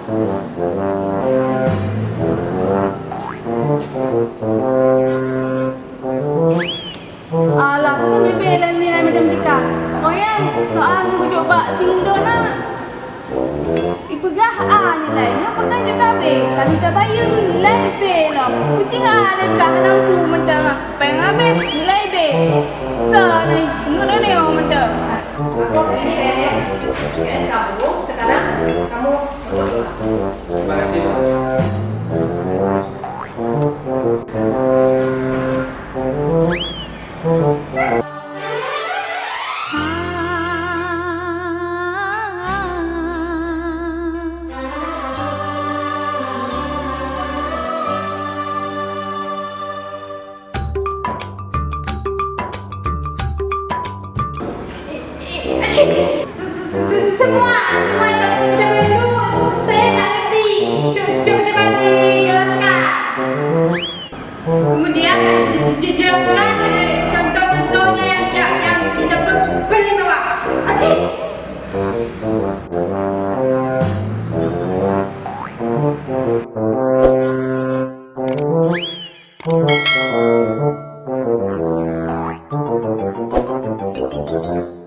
Alah, kau ni bela nilai matematika. Oh ya, soal aku coba tinggal nak. Ipegah nilainya pakai juga B. Kalau kita bayar nilai B lah. Kucing ada kanan ku mentang. Pengen B nilai B. Kau ni nggak ada yang mentang. Aku ini PNS kamu. Sekarang kamu masuk. Terima kasih, Bu. Semua dah bagus. Saya tak ngerti. Coba dijelaskan. Kemudian jelaskan contoh-contohnya yang tidak boleh bawa. Acik. Thank you.